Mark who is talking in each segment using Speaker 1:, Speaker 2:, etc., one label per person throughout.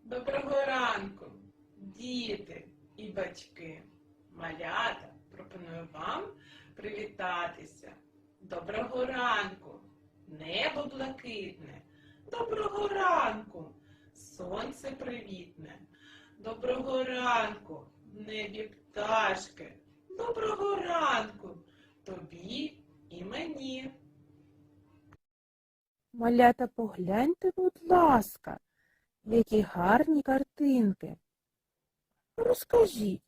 Speaker 1: Доброго ранку, діти і батьки. Малята, пропоную вам привітатися. Доброго ранку, небо блакитне. Доброго ранку, сонце привітне. Доброго ранку, в небі пташки. Доброго ранку тобі і мені.
Speaker 2: Малята, погляньте, будь ласка, які гарні картинки. Розкажіть,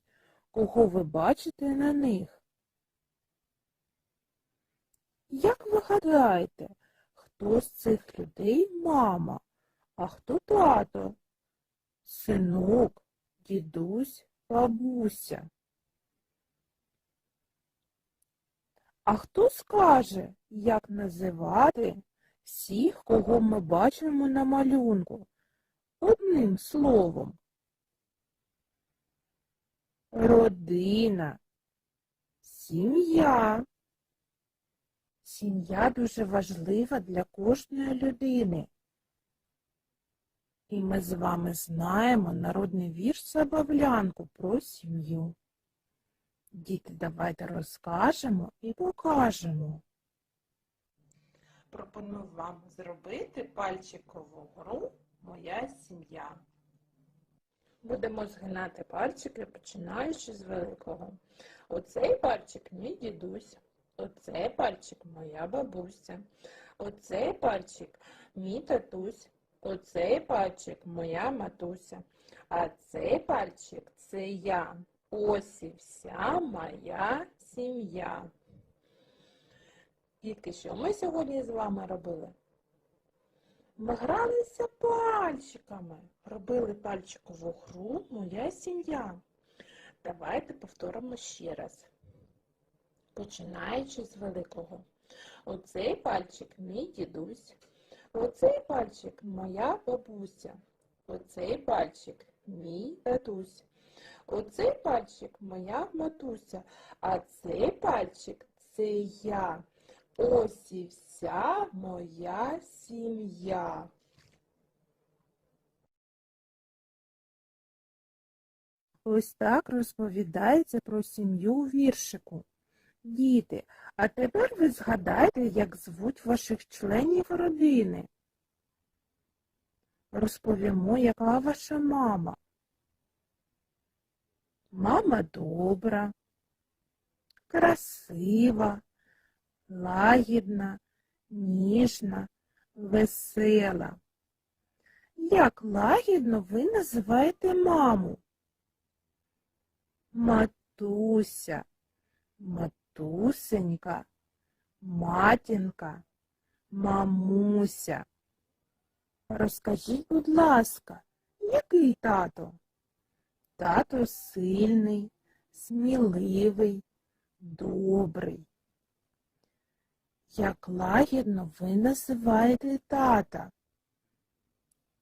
Speaker 2: кого ви бачите на них? Як ви гадаєте, хто з цих людей мама, а хто тато? Синок, дідусь, бабуся. А хто скаже, як називати всіх, кого ми бачимо на малюнку? Одним словом. Родина, сім'я. Сім'я дуже важлива для кожної людини. І ми з вами знаємо народний вірш «Забавлянку» про сім'ю. Діти, давайте розкажемо і покажемо.
Speaker 1: Пропоную вам зробити пальчикову гру «Моя сім'я».
Speaker 2: Будемо згинати пальчики, починаючи з великого. Оцей пальчик мій дідусь, оцей пальчик моя бабуся, оцей пальчик мій татусь, оцей пальчик моя матуся, а цей пальчик це я. Ось і вся моя сім'я. Дітки, що ми сьогодні з вами робили? Ми гралися пальчиками, робили пальчикову гру «Моя сім'я». Давайте повторимо ще раз, починаючи з великого. Оцей пальчик мій дідусь, оцей пальчик моя бабуся, оцей пальчик мій татусь, оцей пальчик моя матуся, а цей пальчик це я. Ось і вся моя сім'я. Ось так розповідається про сім'ю у віршику. Діти, а тепер ви згадайте, як звуть ваших членів родини. Розповімо, яка ваша мама. Мама добра, красива, лагідна, ніжна, весела. Як лагідно ви називаєте маму? Матуся, матусенька, матінка, мамуся. Розкажіть, будь ласка, який тато? Тато сильний, сміливий, добрий. Як лагідно ви називаєте тата?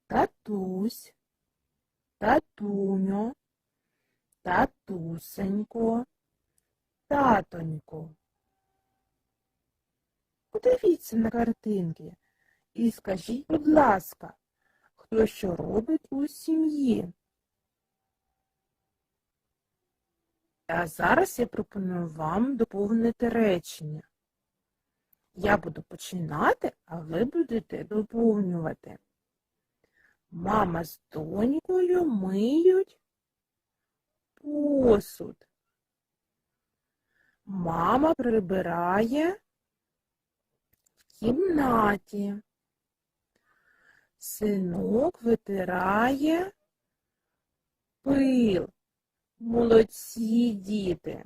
Speaker 2: Татусь, татуньо, татусенько, татонько. Подивіться на картинки і скажіть, будь ласка, хто що робить у сім'ї? А зараз я пропоную вам доповнити речення. Я буду починати, а ви будете доповнювати. Мама з донькою миють посуд. Мама прибирає в кімнаті. Синок витирає пил. Молодці, діти!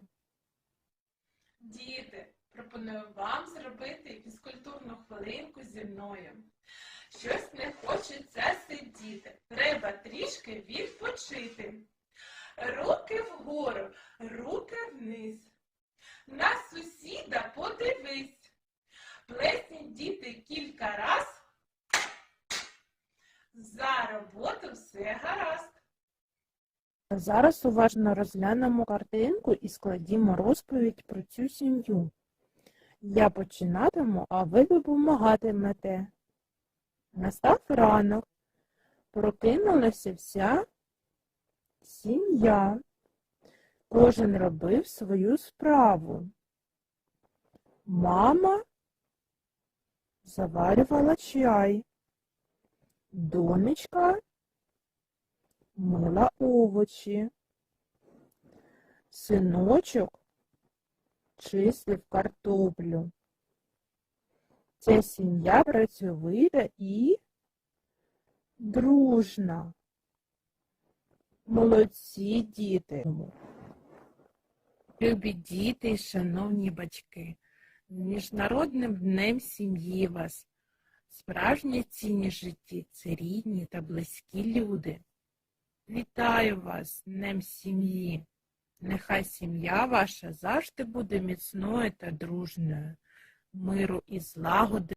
Speaker 1: Діти, пропоную вам зробити фізкультурну хвилинку зі мною. Щось не хочеться сидіти, треба трішки відпочити. Руки вгору, руки вниз. На сусіда подивись. Плесніть, діти, кілька раз. За роботу все гаразд.
Speaker 2: Зараз уважно розглянемо картинку і складімо розповідь про цю сім'ю. Я починатиму, а ви допомагатимете. Настав ранок. Прокинулася вся сім'я. Кожен робив свою справу. Мама заварювала чай. Донечка мила овочі. Синочок чистив картоплю. Ця сім'я працьовита і дружна. Молодці, діти! Любі діти і шановні батьки, з Міжнародним днем сім'ї вас! Справжня цінність житті – це рідні та близькі люди. Вітаю вас з Днем сім'ї! Нехай сім'я ваша завжди буде міцною та дружною, миру і злагоди